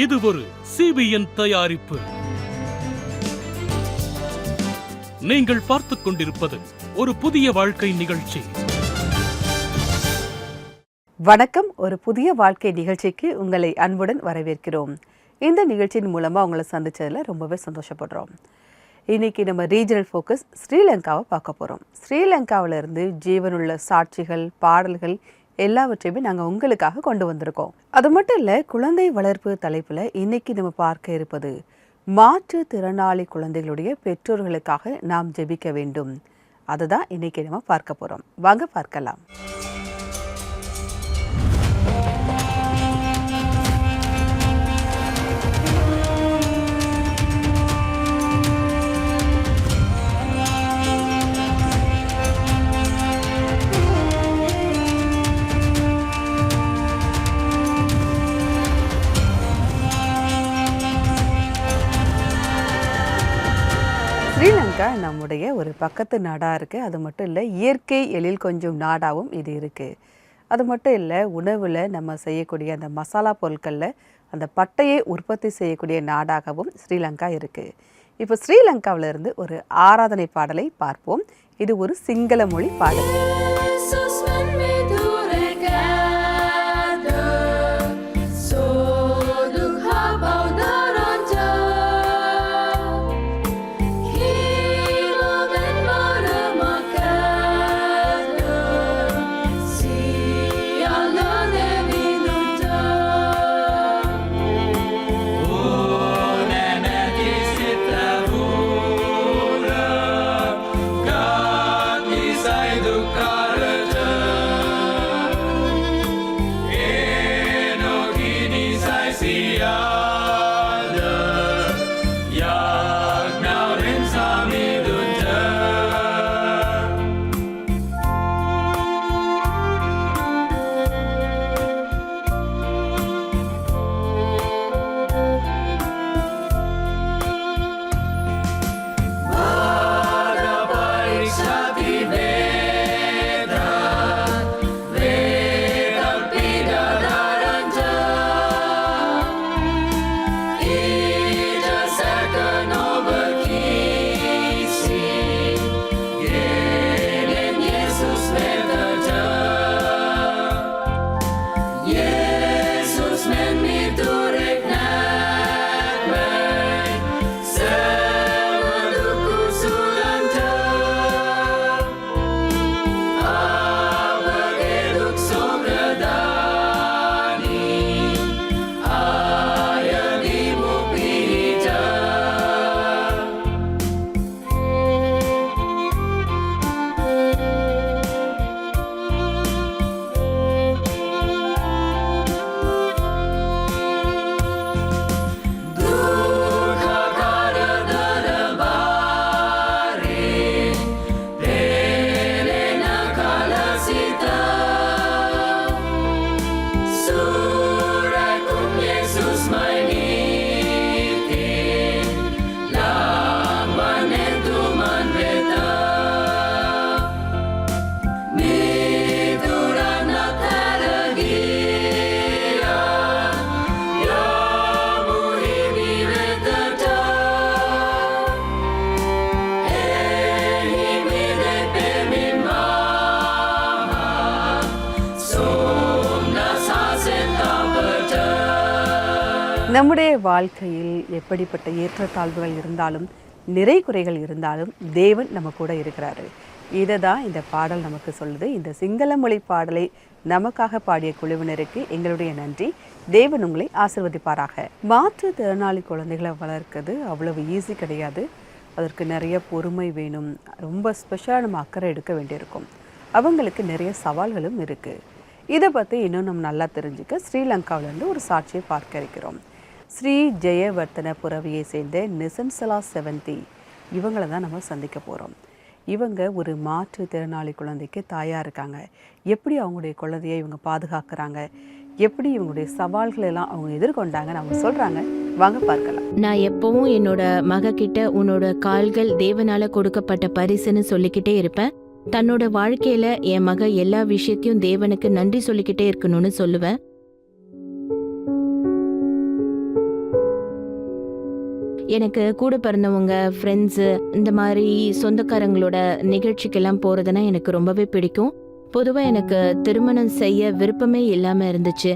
இது ஒரு CBN தயாரிப்பு. நீங்கள் பார்த்துக் கொண்டிருப்பது ஒரு புதிய வாழ்க்கை நிகழ்ச்சி. வணக்கம். ஒரு புதிய வாழ்க்கை நிகழ்ச்சிக்கு உங்களை அன்புடன் வரவேற்கிறோம். இந்த நிகழ்ச்சியின் மூலமாக உங்களை சந்திச்சதில் ரொம்பவே சந்தோஷப்படுறோம். இன்றைக்கி நம்ம ரீஜனல் ஃபோக்கஸ் ஸ்ரீலங்காவை பார்க்க போகிறோம். ஸ்ரீலங்காவிலிருந்து ஜீவனுள்ள சாட்சிகள், பாடல்கள் எல்லாவற்றையுமே நாங்கள் உங்களுக்காக கொண்டு வந்திருக்கோம். அது மட்டும் இல்லை, குழந்தை வளர்ப்பு தலைப்பில் இன்றைக்கி நம்ம பார்க்க இருப்பது மாற்றுத்திறனாளி குழந்தைகளுடைய பெற்றோர்களுக்காக நாம் ஜெபிக்க வேண்டும். அதுதான் இன்றைக்கி நம்ம பார்க்க போகிறோம். வாங்க பார்க்கலாம். ஸ்ரீலங்கா நம்முடைய ஒரு பக்கத்து நாடாக இருக்குது. அது மட்டும் இல்லை, இயற்கை எழில் கொஞ்சம் நாடாகவும் இது இருக்குது. அது மட்டும் இல்லை, உணவில் நம்ம செய்யக்கூடிய அந்த மசாலா பொருட்களில் அந்த பட்டையை உற்பத்தி செய்யக்கூடிய நாடாகவும் ஸ்ரீலங்கா இருக்குது. இப்போ ஸ்ரீலங்காவிலிருந்து ஒரு ஆராதனை பாடலை பார்ப்போம். இது ஒரு சிங்கள மொழி பாடல். நம்முடைய வாழ்க்கையில் எப்படிப்பட்ட ஏற்றத்தாழ்வுகள் இருந்தாலும், நிறை குறைகள் இருந்தாலும், தேவன் நம்ம கூட இருக்கிறாரு. இதை தான் இந்த பாடல் நமக்கு சொல்லுது. இந்த சிங்கள மொழி பாடலை நமக்காக பாடிய குழுவினருக்கு எங்களுடைய நன்றி. தேவன் உங்களை ஆசீர்வதிப்பாராக. மாற்றுத்திறனாளி குழந்தைகளை வளர்க்கிறது அவ்வளவு ஈஸி கிடையாது. அதற்கு நிறைய பொறுமை வேணும். ரொம்ப ஸ்பெஷலாக நம்ம அக்கறை எடுக்க வேண்டியிருக்கும். அவங்களுக்கு நிறைய சவால்களும் இருக்குது. இதை பற்றி இன்னும் நம்ம நல்லா தெரிஞ்சுக்க ஸ்ரீலங்காவிலேருந்து ஒரு சாட்சியை பார்க்க இருக்கிறோம். ஸ்ரீ ஜெயவர்த்தன புரவியை சேர்ந்த நிசன்சலா 70 இவங்களை தான் நம்ம சந்திக்க போகிறோம். இவங்க ஒரு மாற்றுத்திறனாளி குழந்தைக்கு தாயாக இருக்காங்க. எப்படி அவங்களுடைய குழந்தையை இவங்க பாதுகாக்கிறாங்க, எப்படி இவங்களுடைய சவால்கள் எல்லாம் அவங்க எதிர்கொண்டாங்கன்னு அவங்க சொல்கிறாங்க. வாங்க பார்க்கலாம். நான் எப்பவும் என்னோட மக கிட்ட உன்னோட கால்கள் தேவனால கொடுக்கப்பட்ட பரிசுன்னு சொல்லிக்கிட்டே இருப்பேன். தன்னோட வாழ்க்கையில என் மக எல்லா விஷயத்தையும் தேவனுக்கு நன்றி சொல்லிக்கிட்டே இருக்கணும்னு சொல்லுவேன். எனக்கு கூட பிறந்தவங்க, ஃப்ரெண்ட்ஸு, இந்த மாதிரி சொந்தக்காரங்களோட நிகழ்ச்சிக்கெல்லாம் போறதுன்னா எனக்கு ரொம்பவே பிடிக்கும். பொதுவாக எனக்கு திருமணம் செய்ய விருப்பமே இல்லாமல் இருந்துச்சு.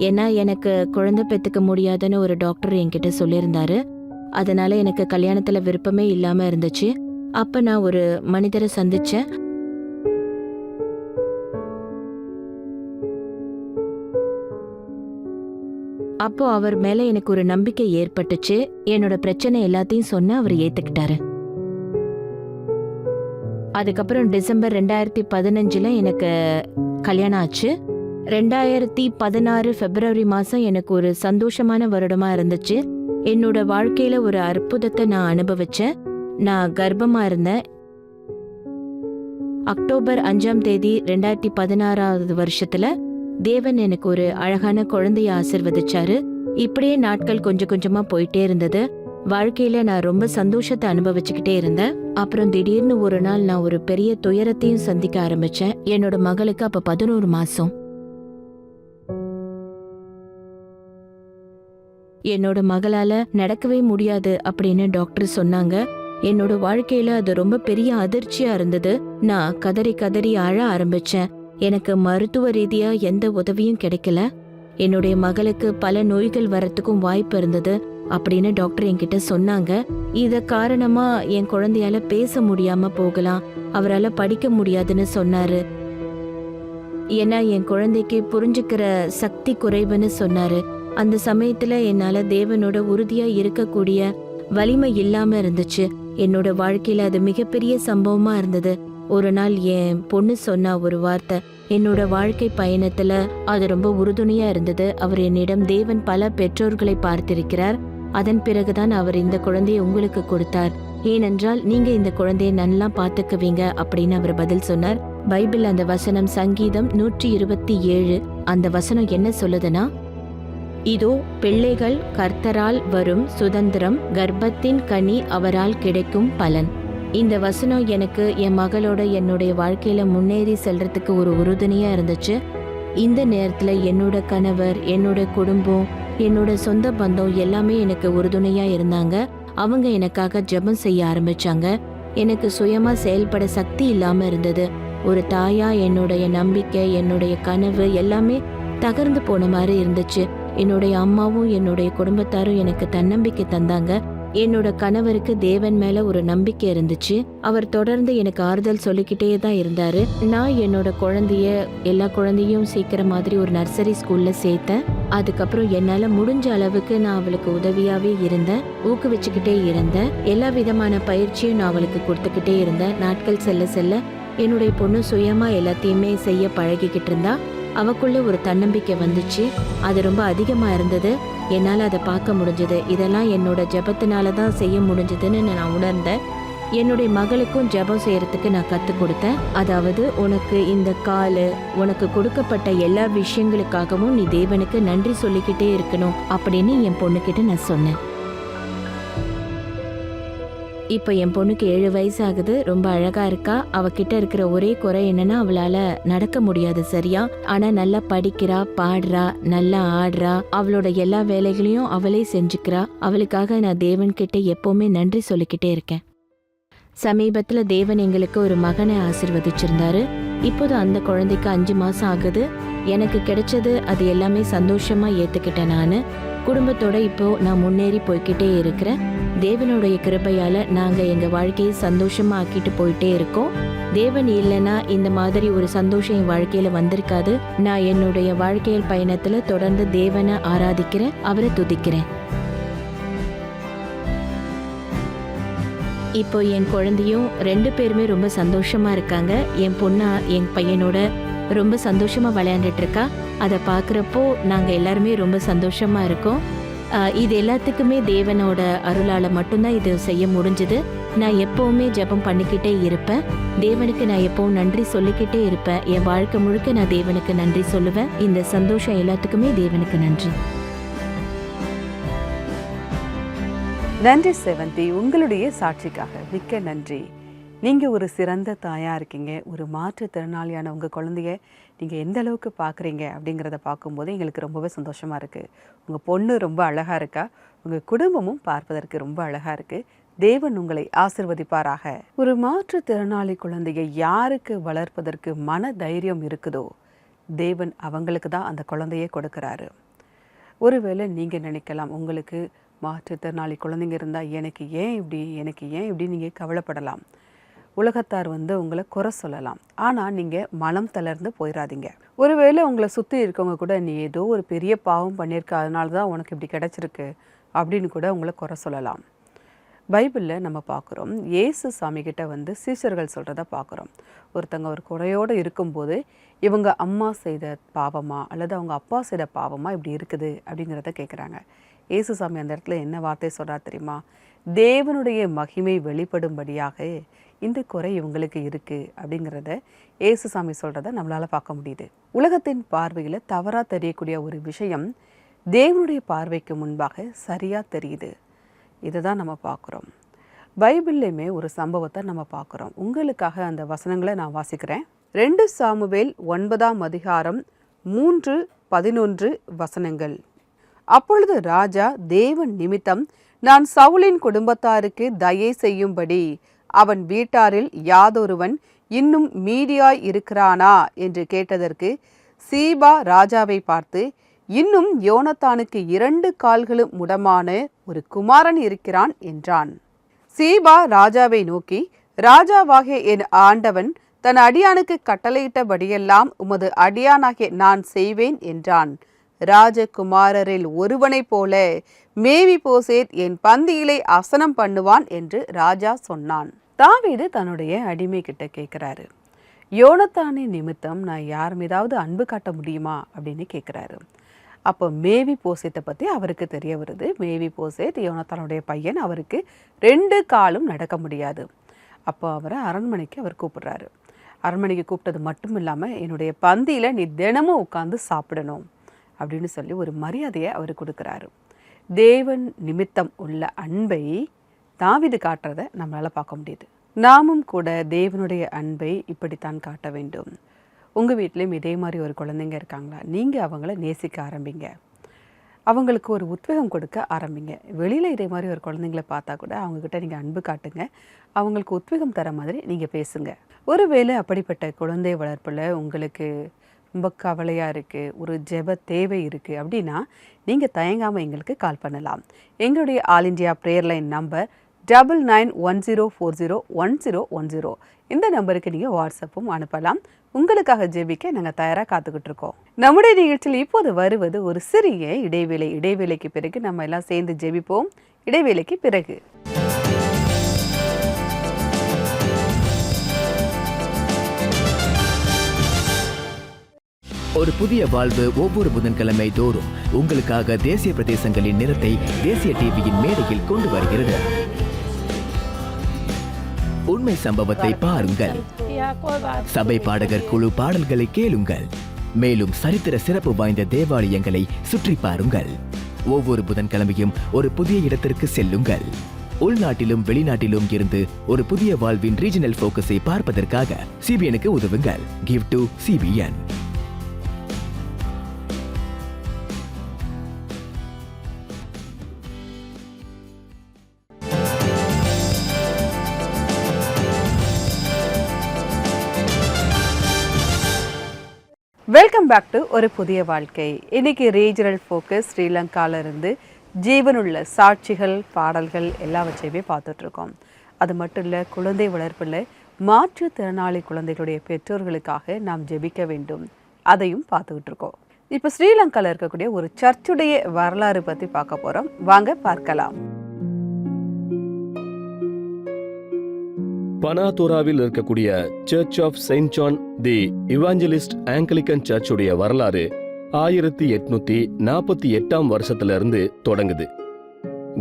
ஏன்னா எனக்கு குழந்தை பெற்றுக்க முடியாதுன்னு ஒரு டாக்டர் என்கிட்ட சொல்லியிருந்தாரு. அதனால எனக்கு கல்யாணத்தில் விருப்பமே இல்லாமல் இருந்துச்சு. அப்போ நான் ஒரு மனிதரை சந்திச்சேன். அப்போ அவர் மேல எனக்கு ஒரு நம்பிக்கை ஏற்பட்டுச்சு. என்னோட பிரச்சனை எல்லாத்தையும் சொன்ன அவர் ஏத்துக்கிட்டாரு. அதுக்கப்புறம் டிசம்பர் 2015 எனக்கு கல்யாணம் ஆச்சு. 2016 பிப்ரவரி மாசம் எனக்கு ஒரு சந்தோஷமான வருடமா இருந்துச்சு. என்னோட வாழ்க்கையில ஒரு அற்புதத்தை நான் அனுபவிச்சேன். நான் கர்ப்பமா இருந்தேன். அக்டோபர் 5ஆம் தேதி 2016 வருஷத்துல தேவன் எனக்கு ஒரு அழகான குழந்தைய ஆசிர்வதிச்சாரு. இப்படியே நாட்கள் கொஞ்சம் கொஞ்சமா போயிட்டே இருந்தது. வாழ்க்கையில நான் ரொம்ப சந்தோஷத்தை அனுபவிச்சுக்கிட்டே இருந்தேன். அப்புறம் திடீர்னு ஒரு நாள் நான் ஒரு பெரிய துயரத்தையும் சந்திக்க ஆரம்பிச்சேன். என்னோட மகளுக்கு அப்ப 11 மாசம். என்னோட மகளால நடக்கவே முடியாது அப்படின்னு டாக்டர் சொன்னாங்க. என்னோட வாழ்க்கையில அது ரொம்ப பெரிய அதிர்ச்சியா இருந்தது. நான் கதறி கதறி அழ ஆரம்பிச்சேன். எனக்கு மருத்துவ ரீதியா எந்த உதவியும் கிடைக்கல. என்னுடைய மகளுக்கு பல நோய்கள் வரத்துக்கும் வாய்ப்பு இருந்தது அப்படின்னு டாக்டர் என்கிட்ட சொன்னாங்க. இத காரணமா என் குழந்தையால பேச முடியாம போகலாம், அவரால படிக்க முடியாதுன்னு சொன்னாரு. ஏன்னா என் குழந்தைக்கு புரிஞ்சுக்கிற சக்தி குறைவுன்னு சொன்னாரு. அந்த சமயத்துல என்னால தேவனோட உறுதியா இருக்கக்கூடிய வலிமை இல்லாம இருந்துச்சு. என்னோட வாழ்க்கையில அது மிகப்பெரிய சம்பவமா இருந்தது. ஒரு நாள் என் பொண்ணு சொன்ன ஒரு வார்த்தை என்னோட வாழ்க்கை பயணத்துல அது ரொம்ப உறுதுணையா இருந்தது. அவர் என்னிடம், தேவன் பல பெற்றோர்களை பார்த்திருக்கிறார், அதன் பிறகுதான் அவர் இந்த குழந்தையை உங்களுக்கு கொடுத்தார், ஏனென்றால் நீங்க இந்த குழந்தையை நல்லா பாத்துக்குவீங்க அப்படின்னு அவர் பதில் சொன்னார். பைபிள் அந்த வசனம் சங்கீதம் 127. அந்த வசனம் என்ன சொல்லுதுன்னா, இதோ பிள்ளைகள் கர்த்தரால் வரும் சுதந்திரம், கர்ப்பத்தின் கனி அவரால் கிடைக்கும் பலன். இந்த வசனம் எனக்கு என் மகளோட என்னுடைய வாழ்க்கையில முன்னேறி செல்றதுக்கு ஒரு உறுதுணையா இருந்துச்சு. இந்த நேரத்துல என்னோட கணவர், என்னோட குடும்பம், என்னோட சொந்த பந்தம் எல்லாமே எனக்கு உறுதுணையா இருந்தாங்க. அவங்க எனக்காக ஜெபம் செய்ய ஆரம்பிச்சாங்க. எனக்கு சுயமா செயல்பட சக்தி இல்லாம இருந்தது. ஒரு தாயா என்னுடைய நம்பிக்கை, என்னுடைய கனவு எல்லாமே தகர்ந்து போன மாதிரி இருந்துச்சு. என்னுடைய அம்மாவும் என்னுடைய குடும்பத்தாரும் எனக்கு தன்னம்பிக்கை தந்தாங்க. என்னோட கணவருக்கு தேவன் மேல ஒரு நம்பிக்கை இருந்துச்சு. அவர் தொடர்ந்து எனக்கு ஆறுதல் சொல்லிக்கிட்டே தான் இருந்தாரு. நான் என்னோட குழந்தைய, எல்லா குழந்தையும் சேர்க்கிற மாதிரி ஒரு நர்சரி ஸ்கூல்ல சேர்த்தேன். அதுக்கப்புறம் என்னால முடிஞ்ச அளவுக்கு நான் அவளுக்கு உதவியாவே இருந்தேன், ஊக்குவிச்சுக்கிட்டே இருந்தேன். எல்லா விதமான பயிற்சியும் நான் அவளுக்கு கொடுத்துக்கிட்டே இருந்தேன். நாட்கள் செல்ல செல்ல என்னுடைய பொண்ணு சுயமா எல்லாத்தையுமே செய்ய பழகிக்கிட்டு இருந்தா. அவக்குள்ள ஒரு தன்னம்பிக்கை வந்துச்சு. அது ரொம்ப அதிகமா இருந்தது. என்னால் அதை பார்க்க முடிஞ்சது. இதெல்லாம் என்னோட ஜெபத்தினால தான் செய்ய முடிஞ்சதுன்னு நான் உணர்ந்தேன். என்னுடைய மகளுக்கும் ஜெபம் செய்யறதுக்கு நான் கற்றுக் கொடுத்தேன். அதாவது, உனக்கு இந்த காலு, உனக்கு கொடுக்கப்பட்ட எல்லா விஷயங்களுக்காகவும் நீ தேவனுக்கு நன்றி சொல்லிக்கிட்டே இருக்கணும் அப்படின்னு என் பொண்ணுக்கிட்ட நான் சொன்னேன். இப்போ என் பொண்ணுக்கு 7 வயசு ஆகுது. ரொம்ப அழகா இருக்கா. அவகிட்ட இருக்கிற ஒரே குறை என்னன்னா, அவளால நடக்க முடியாது சரியா. ஆனா நல்லா படிக்கிறா, பாடுறா, நல்லா ஆடுறா. அவளோட எல்லா வேலைகளையும் அவளே செஞ்சுக்கிறா. அவளுக்காக நான் தேவன்கிட்ட எப்பவுமே நன்றி சொல்லிக்கிட்டே இருக்கேன். சமீபத்துல தேவன் எங்களுக்கு ஒரு மகனை ஆசீர்வதிச்சிருந்தாரு. இப்போது அந்த குழந்தைக்கு 5 மாசம் ஆகுது. எனக்கு கிடைச்சது அது எல்லாமே சந்தோஷமா ஏத்துக்கிட்டேன். நானு குடும்பத்தோட இப்போ நான் முன்னேறி போய்கிட்டே இருக்கிறேன். தேவனுடைய கிருபையால நாங்க எங்க வாழ்க்கையை சந்தோஷமா ஆக்கிட்டு போயிட்டே இருக்கோம். தேவன் இல்லைன்னா இந்த மாதிரி ஒரு சந்தோஷம் என் வாழ்க்கையில வந்திருக்காது. நான் என்னுடைய வாழ்க்கையில் பயணத்துல தொடர்ந்து தேவனை ஆராதிக்கிறேன், அவரை துதிக்கிறேன். இப்போ என் குழந்தையும் 2 பேருமே ரொம்ப சந்தோஷமா இருக்காங்க. என் பொண்ணா என் பையனோட ரொம்ப சந்தோஷமா விளையாண்டுட்டு இருக்கா. அதை பார்க்குறப்போ நாங்கள் எல்லாருமே ரொம்ப சந்தோஷமா இருக்கோம். இது எல்லாத்துக்குமே தேவனோட அருளால் மட்டும்தான் இது செய்ய முடிஞ்சுது. நான் எப்போவுமே ஜெபம் பண்ணிக்கிட்டே இருப்பேன். தேவனுக்கு நான் எப்பவும் நன்றி சொல்லிக்கிட்டே இருப்பேன். என் வாழ்க்கை முழுக்க நான் தேவனுக்கு நன்றி சொல்லுவேன். இந்த சந்தோஷம் எல்லாத்துக்குமே தேவனுக்கு நன்றி. நன்றி செவந்தி, உங்களுடைய சாட்சிக்காக மிக்க நன்றி. நீங்கள் ஒரு சிறந்த தாயாக இருக்கீங்க. ஒரு மாற்றுத்திறனாளியான உங்கள் குழந்தைய நீங்கள் எந்த அளவுக்கு பார்க்குறீங்க அப்படிங்கிறத பார்க்கும்போது எங்களுக்கு ரொம்பவே சந்தோஷமாக இருக்குது. உங்கள் பொண்ணு ரொம்ப அழகாக இருக்கா, உங்கள் குடும்பமும் பார்ப்பதற்கு ரொம்ப அழகாக இருக்குது. தேவன் உங்களை ஆசிர்வதிப்பாராக. ஒரு மாற்றுத்திறனாளி குழந்தையை யாருக்கு வளர்ப்பதற்கு மன தைரியம் இருக்குதோ தேவன் அவங்களுக்கு தான் அந்த குழந்தையை கொடுக்குறாரு. ஒருவேளை நீங்கள் நினைக்கலாம், உங்களுக்கு மாற்றுத்திறனாளி குழந்தைங்க இருந்தால் எனக்கு ஏன் இப்படி நீங்கள் கவலைப்படலாம். உலகத்தார் உங்களை குறை சொல்லலாம். ஆனால் நீங்கள் மனம் தளர்ந்து போயிடாதீங்க. ஒருவேளை உங்களை சுற்றி இருக்கவங்க கூட நீ ஏதோ ஒரு பெரிய பாவம் பண்ணியிருக்க, அதனால தான் உனக்கு இப்படி கிடச்சிருக்கு அப்படின்னு கூட உங்களை குறை சொல்லலாம். பைபிளில் நம்ம பார்க்குறோம், இயேசு சாமிகிட்ட சீஷர்கள் சொல்கிறத பார்க்குறோம். ஒருத்தங்க ஒரு குறையோடு இருக்கும்போது இவங்க அம்மா செய்த பாவமா அல்லது அவங்க அப்பா செய்த பாவமா இப்படி இருக்குது அப்படிங்கிறத கேட்குறாங்க. இயேசு சாமி அந்த இடத்துல என்ன வார்த்தை சொல்கிறார் தெரியுமா? தேவனுடைய மகிமை வெளிப்படும்படியாக இந்த குறை இவங்களுக்கு இருக்குது அப்படிங்கிறத இயேசு சாமி சொல்கிறத நம்மளால் பார்க்க முடியுது. உலகத்தின் பார்வையில் தவறாக தெரியக்கூடிய ஒரு விஷயம் தேவனுடைய பார்வைக்கு முன்பாக சரியாக தெரியுது. இதை தான் நம்ம பார்க்குறோம். பைபிள்லையுமே ஒரு சம்பவத்தை நம்ம பார்க்குறோம். உங்களுக்காக அந்த வசனங்களை நான் வாசிக்கிறேன். 2 சாமுவேல் 9ஆம் அதிகாரம் 3-11 வசனங்கள். அப்பொழுது ராஜா, தேவன் நிமித்தம் நான் சவுலின் குடும்பத்தாருக்கு தயை செய்யும்படி அவன் வீட்டாரில் யாதொருவன் இன்னும் மீதியாய் இருக்கிறானா என்று கேட்டதற்கு சீபா ராஜாவை பார்த்து, இன்னும் யோனத்தானுக்கு 2 கால்களும் முடமான ஒரு குமாரன் இருக்கிறான் என்றான். சீபா ராஜாவை நோக்கி, ராஜாவாகிய என் ஆண்டவன் தன் அடியானுக்கு கட்டளையிட்டபடியெல்லாம் உமது அடியானாகிய நான் செய்வேன் என்றான். ராஜகுமாரரில் ஒருவனைப் போல மேவிபோசேத் என் பந்தியிலே அசனம் பண்ணுவான் என்று ராஜா சொன்னான். தாவீது தன்னுடைய அடிமை கிட்ட கேட்குறாரு, யோனத்தானின் நிமித்தம் நான் யார் மீதாவது அன்பு காட்ட முடியுமா அப்படின்னு கேட்குறாரு. அப்போ மேவிபோசேத்தை பற்றி அவருக்கு தெரிய வருது. மேவிபோசேத் யோனத்தானுடைய பையன், அவருக்கு 2 காலும் நடக்க முடியாது. அப்போ அவரை அரண்மனைக்கு அவர் கூப்பிடுறாரு. அரண்மனைக்கு கூப்பிட்டது மட்டும் இல்லாமல், என்னுடைய பந்தியில் நீ தினமும் உட்காந்து சாப்பிடணும் அப்படின்னு சொல்லி ஒரு மரியாதையை அவர் கொடுக்குறாரு. தேவன் நிமித்தம் உள்ள அன்பை தாவீது காட்டுறதை நம்மளால் பார்க்க முடியுது. நாமும் கூட தேவனுடைய அன்பை இப்படித்தான் காட்ட வேண்டும். உங்கள் வீட்லேயும் இதே மாதிரி ஒரு குழந்தைங்க இருக்காங்களா? நீங்கள் அவங்கள நேசிக்க ஆரம்பிங்க, அவங்களுக்கு ஒரு உத்வேகம் கொடுக்க ஆரம்பிங்க. வெளியில் இதே மாதிரி ஒரு குழந்தைங்கள பார்த்தா கூட அவங்கக்கிட்ட நீங்கள் அன்பு காட்டுங்க, அவங்களுக்கு உத்வேகம் தர மாதிரி நீங்கள் பேசுங்க. ஒருவேளை அப்படிப்பட்ட குழந்தை வளர்ப்பில் உங்களுக்கு ரொம்ப கவலையாக இருக்குது, ஒரு ஜெப தேவை இருக்குது அப்படின்னா நீங்கள் தயங்காமல் எங்களுக்கு கால் பண்ணலாம். எங்களுடைய all India prayer line number 9910401010. இந்த நம்பருக்கு நீங்கள் வாட்ஸ்அப்பும் அனுப்பலாம். உங்களுக்காக ஜெபிக்க நாங்கள் தயாராக காத்துக்கிட்டு இருக்கோம். நம்முடைய நிகழ்ச்சியில் இப்போது வருவது ஒரு சிறிய இடைவேளை. இடைவேளைக்கு பிறகு நம்ம எல்லாம் சேர்ந்து ஜெபிப்போம். இடைவேளைக்கு பிறகு ஒரு புதிய வாழ்வு ஒவ்வொரு புதன்கிழமை தோறும் உங்களுக்காக தேசிய பிரதேசங்களின் நிறத்தை தேசிய டிவியின் மேடையில் கொண்டு வருகிறது. உண்மை சம்பவத்தை பாருங்கள், சபை பாடகர் குழு பாடல்களை கேளுங்கள், மேலும் சரித்திர சிறப்பு வாய்ந்த தேவாலயங்களை சுற்றி பாருங்கள். ஒவ்வொரு புதன்கிழமையும் ஒரு புதிய இடத்திற்கு செல்லுங்கள். உள்நாட்டிலும் வெளிநாட்டிலும் இருந்து ஒரு புதிய வாழ்வின் ரீஜனல் போக்கஸை பார்ப்பதற்காக சிபிஎனுக்கு உதவுங்கள். Give to CBN. Welcome back to ஒரு புதிய வாழ்க்கை. இன்னைக்கு ரீஜனல் ஃபோக்கஸ் ஸ்ரீலங்காவிலிருந்து ஜீவனுள்ள சாட்சிகள், பாடல்கள் எல்லாவற்றையுமே பார்த்துட்ருக்கோம். அது மட்டும் இல்லை, குழந்தை வளர்ப்பில் மாற்றுத்திறனாளி குழந்தைகளுடைய பெற்றோர்களுக்காக நாம் ஜெபிக்க வேண்டும், அதையும் பார்த்துக்கிட்டு இருக்கோம். இப்போ ஸ்ரீலங்காவில் இருக்கக்கூடிய ஒரு சர்ச்சுடைய வரலாறு பற்றி பார்க்க போகிறோம். வாங்க பார்க்கலாம். பனாதோராவில் இருக்கக்கூடிய church of Saint John the Evangelist Anglican சர்ச்சுடைய வரலாறு 1848ஆம் வருஷத்துல இருந்து தொடங்குது.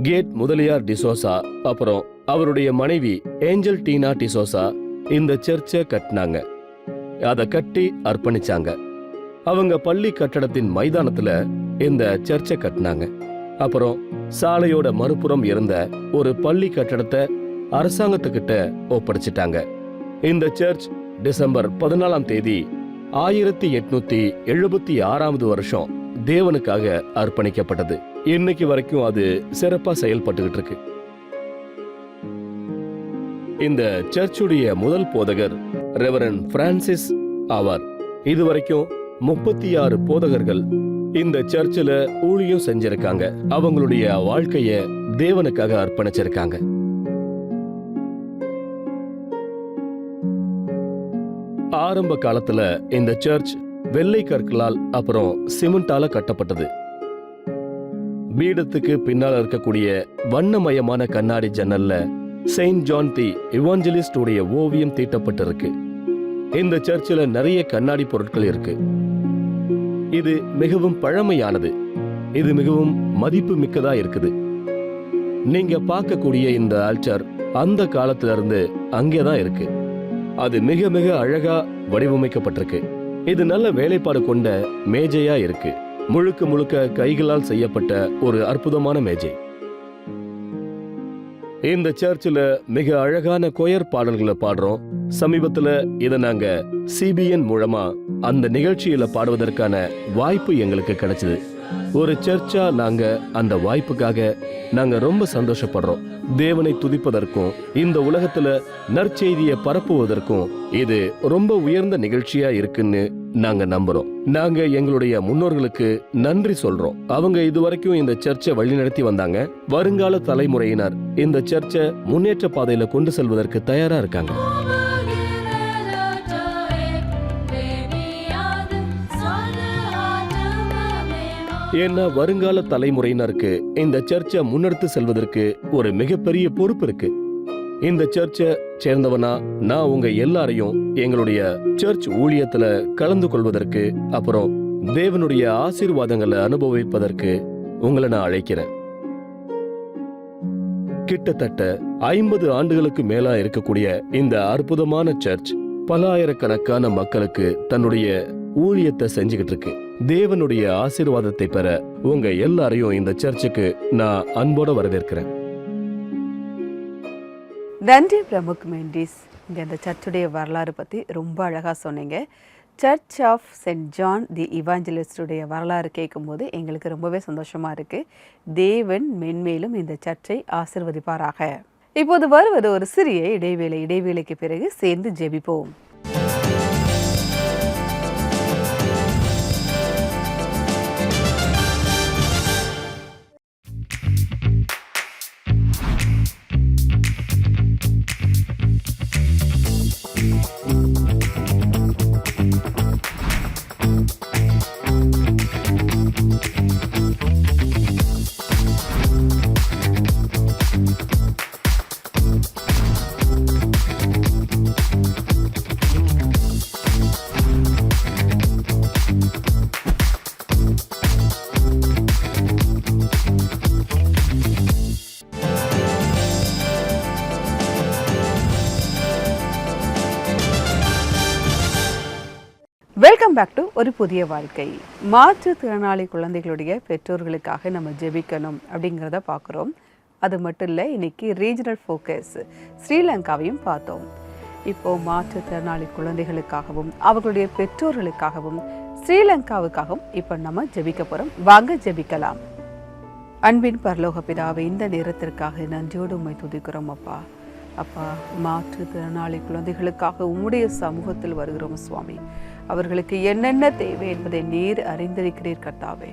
கேட் முதலியார் டிசோசா அப்புறம் அவருடைய மனைவி ஏஞ்சல் டீனா டிசோசா இந்த சர்ச்சை கட்டினாங்க. அதை கட்டி அர்ப்பணிச்சாங்க. அவங்க பள்ளி கட்டடத்தின் மைதானத்துல இந்த சர்ச்சை கட்டினாங்க. அப்புறம் சாலையோட மறுபுறம் இருந்த ஒரு பள்ளி கட்டடத்தை அரசாங்கத்துக்கிட்ட ஒப்படைச்சிட்டாங்க. இந்த சர்ச் டிசம்பர் 14ஆம் தேதி 1876 வருஷம் தேவனுக்காக அர்ப்பணிக்கப்பட்டது. இன்னைக்கு வரைக்கும் அது சிறப்பா செயல்பட்டுகிட்டு இருக்கு. இந்த சர்ச்சுடைய முதல் போதகர் ரெவரண்ட் பிரான்சிஸ் ஆவார். இதுவரைக்கும் 36 போதகர்கள் இந்த சர்ச்சில் ஊழியம் செஞ்சிருக்காங்க. அவங்களுடைய வாழ்க்கைய தேவனுக்காக அர்ப்பணிச்சிருக்காங்க. ஆரம்ப காலத்துல இந்த சர்ச் வெள்ளை கற்களால் அப்புறம் சிமெண்டால கட்டப்பட்டது. பீடத்துக்கு பின்னால் இருக்கக்கூடிய வண்ணமயமான கண்ணாடி ஜன்னல்ல செயின்ட் ஜான் தி இவாஞ்சலிஸ்ட் உடைய ஓவியம் தீட்டப்பட்டிருக்கு. இந்த சர்ச்சில் நிறைய கண்ணாடி பொருட்கள் இருக்கு. இது மிகவும் பழமையானது. இது மிகவும் மதிப்பு மிக்கதா இருக்குது. நீங்க பார்க்கக்கூடிய இந்த ஆல்டர் அந்த காலத்துல இருந்து அங்கேதான் இருக்கு. அது மிக மிக அழகா வடிவமைக்கப்பட்டிருக்கு. இது நல்ல வேலைப்பாடு கொண்ட மேஜையா இருக்கு. முழுக்க முழுக்க கைகளால் செய்யப்பட்ட ஒரு அற்புதமான மேஜை. இந்த சர்ச்சில் மிக அழகான கொயர் பாடல்களை பாடுறோம். சமீபத்துல இதை நாங்க CBN மூலமா அந்த நிகழ்ச்சியில பாடுவதற்கான வாய்ப்பு எங்களுக்கு கிடைச்சது. ஒரு சர்ச்சா நாங்க அந்த வாய்ப்புக்காக நாங்க ரொம்ப சந்தோஷப்படுறோம். தேவனை துதிப்பதற்கும் இந்த உலகத்துல நற்செய்தியை பரப்புவதற்கும் இது ரொம்ப உயர்ந்த நிகழ்ச்சியா இருக்குன்னு நாங்க நம்புறோம். நாங்க எங்களுடைய முன்னோர்களுக்கு நன்றி சொல்றோம். அவங்க இதுவரைக்கும் இந்த சர்ச்சை வழிநடத்தி வந்தாங்க. வருங்கால தலைமுறையினர் இந்த சர்ச்சை முன்னேற்ற பாதையில கொண்டு செல்வதற்கு தயாரா இருக்காங்க. ஏன்னா வருங்கால தலைமுறையினருக்கு இந்த சர்ச்சை முன்னெடுத்து செல்வதற்கு ஒரு மிகப்பெரிய பொறுப்பு இருக்கு. இந்த சர்ச்சை சேர்ந்தவனா நான் உங்க எல்லாரையும் எங்களுடைய சர்ச் ஊழியத்துல கலந்து கொள்வதற்கு அப்புறம் தேவனுடைய ஆசீர்வாதங்களை அனுபவிப்பதற்கு உங்களை நான் அழைக்கிறேன். கிட்டத்தட்ட 50 ஆண்டுகளுக்கு மேலா இருக்கக்கூடிய இந்த அற்புதமான சர்ச் பல ஆயிரக்கணக்கான மக்களுக்கு தன்னுடைய ஊழியத்தை செஞ்சுக்கிட்டு இருக்கு. தேவனுடைய ஆசீர்வாதத்தை பெற உங்க எல்லாரையும் இந்த சர்ச்சுக்கு நான் அன்போட வரவேற்கிறேன். நன்றி பிரமுக் மெண்டிஸ். இங்கே அந்த சர்ச்சுடைய வரலாறு பற்றி ரொம்ப அழகாக சொன்னீங்க. Church of Saint John the இவாஞ்சலிஸ்டுடைய வரலாறு கேட்கும்போது எங்களுக்கு ரொம்பவே சந்தோஷமாக இருக்குது. தேவன் மென்மேலும் இந்த சர்ச்சை ஆசீர்வதிப்பாராக. இப்போது வருவது ஒரு சிறிய இடைவேளை. இடைவேளைக்கு பிறகு சேர்ந்து ஜெபிப்போம். வெல்கம் பேக் டு ஒரு புதிய வாழ்க்கை. மாற்றுத்திறனாளி குழந்தைகளுடைய பெற்றோர்களுக்காக நம்ம ஜெபிக்கணும் அப்படிங்கிறத பார்க்குறோம். அது மட்டும் இல்லை, இன்னைக்கு ரீஜனல் ஃபோக்கஸ் ஸ்ரீலங்காவையும் பார்த்தோம். இப்போது மாற்றுத்திறனாளி குழந்தைகளுக்காகவும் அவர்களுடைய பெற்றோர்களுக்காகவும் ஸ்ரீலங்காவுக்காகவும் இப்போ நம்ம ஜெபிக்க போகிறோம். வாங்க ஜெபிக்கலாம். அன்பின் பரலோக பிதாவை, இந்த நேரத்திற்காக நன்றியோடு உம்மை துதிக்கிறோம் அப்பா. அப்பா, மாற்றுத்திறனாளி குழந்தைகளுக்காக உம்முடைய சமூகத்தில் வருகிறோம் சுவாமி. அவர்களுக்கு என்னென்ன தேவை என்பதை நீர் அறிந்திருக்கிறீர் கர்த்தாவே.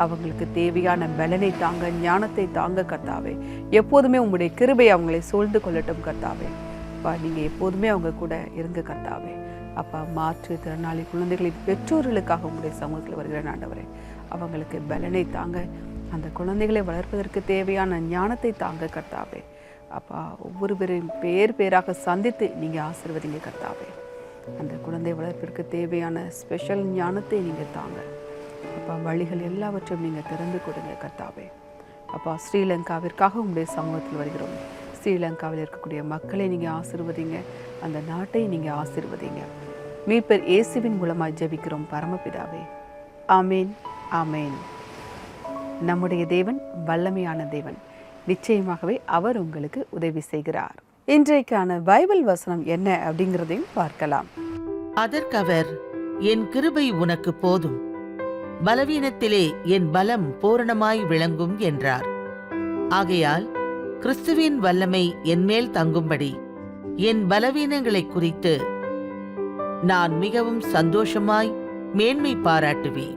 அவங்களுக்கு தேவையான பலனை தாங்க, ஞானத்தை தாங்க கர்த்தாவே. எப்போதுமே உங்களுடைய கிருபை அவங்களை சூழ்ந்து கொள்ளட்டும் கர்த்தாவே. அப்பா, நீங்கள் எப்போதுமே அவங்க கூட இருங்க கர்த்தாவே. அப்பா, மாற்றுத்திறனாளி குழந்தைகளின் பெற்றோர்களுக்காக உங்களுடைய சமூகத்தில் வருகிற ஆண்டவரே, அவங்களுக்கு பலனை தாங்க, அந்த குழந்தைகளை வளர்ப்பதற்கு தேவையான ஞானத்தை தாங்க கர்த்தாவே. அப்பா, ஒவ்வொரு பேரையும் பேராக சந்தித்து நீங்கள் ஆசீர்வதிங்க கர்த்தாவே. அந்த குழந்தை வளர்ப்பிற்கு தேவையான ஸ்பெஷல் ஞானத்தை நீங்கள் தாங்க அப்பா. வழிகள் எல்லாவற்றையும் நீங்கள் திறந்து கொடுங்க கர்த்தாவே. அப்பா, ஸ்ரீலங்காவிற்காக உங்களுடைய சமூகத்தில் வருகிறோம். ஸ்ரீலங்காவில் இருக்கக்கூடிய மக்களை நீங்கள் ஆசீர்வதிங்க, அந்த நாட்டை நீங்கள் ஆசீர்வதிங்க. மீட்பர் இயேசுவின் மூலமாக ஜெபிக்கிறோம் பரமபிதாவே. ஆமேன், ஆமேன். நம்முடைய தேவன் வல்லமையான தேவன். நிச்சயமாகவே அவர் உங்களுக்கு உதவி செய்கிறார். இன்றைக்கான பைபிள் வசனம் என்ன அப்படிங்கிறதையும் பார்க்கலாம். அதற்கவர், என் கிருபை உனக்கு போதும், பலவீனத்திலே என் பலம் பூரணமாய் விளங்கும் என்றார். ஆகையால் கிறிஸ்துவின் வல்லமை என்மேல் தங்கும்படி என் பலவீனங்களை குறித்து நான் மிகவும் சந்தோஷமாய் மேன்மை பாராட்டுவேன்.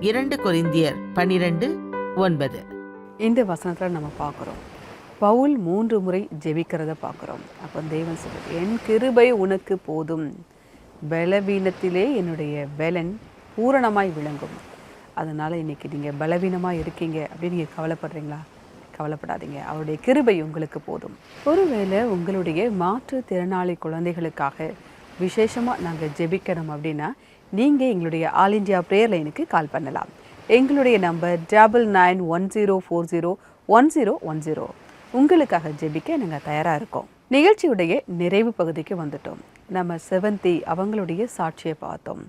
2 கொரிந்தியர் 12:9. இந்த வசனத்தில் நம்ம பார்க்குறோம், பவுல் 3 முறை ஜெபிக்கிறத பார்க்குறோம். அப்போ தேவன் சொல்றது, என் கிருபை உனக்கு போதும், பலவீனத்திலே என்னுடைய பலன் பூரணமாய் விளங்கும். அதனால் இன்றைக்கி நீங்கள் பலவீனமாக இருக்கீங்க அப்படின்னு நீங்கள் கவலைப்படுறீங்களா? கவலைப்படாதீங்க, அவருடைய கிருபை உங்களுக்கு போதும். ஒருவேளை உங்களுடைய மாற்றுத்திறனாளி குழந்தைகளுக்காக விசேஷமாக நாங்கள் ஜெபிக்கணும் அப்படின்னா நீங்கள் எங்களுடைய ஆல் இண்டியா ப்ரேயர் லைனுக்கு கால் பண்ணலாம். எங்களுடைய நம்பர் 9910401010. உங்களுக்காக ஜெபிக்க நாங்கள் தயாராக இருக்கோம். நிகழ்ச்சியுடைய நிறைவு பகுதிக்கு வந்துட்டோம். நம்ம செவந்தி அவங்களுடைய சாட்சியை பார்த்தோம்.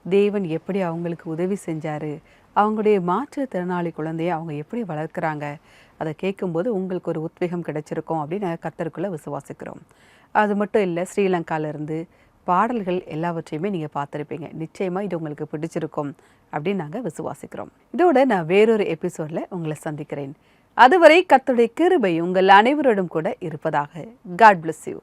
தேவன் எப்படி அவங்களுக்கு உதவி செஞ்சார், அவங்களுடைய மாற்றுத்திறனாளி குழந்தைய அவங்க எப்படி வளர்க்குறாங்க, அதை கேட்கும்போது உங்களுக்கு ஒரு உத்வேகம் கிடைச்சிருக்கோம் அப்படின்னு நாங்கள் கர்த்தருக்குள்ளே விசுவாசிக்கிறோம். அது மட்டும் இல்லை, ஸ்ரீலங்காவிலேருந்து பாடல்கள் எல்லாவற்றையுமே நீங்கள் பார்த்துருப்பீங்க. நிச்சயமாக இது உங்களுக்கு பிடிச்சிருக்கும் அப்படின்னு நாங்கள் விசுவாசிக்கிறோம். இதோட நான் வேறொரு எபிசோடில் உங்களை சந்திக்கிறேன். அதுவரை கர்த்தருடைய கிருபை உங்கள் அனைவரோடும் கூட இருப்பதாக. God bless you.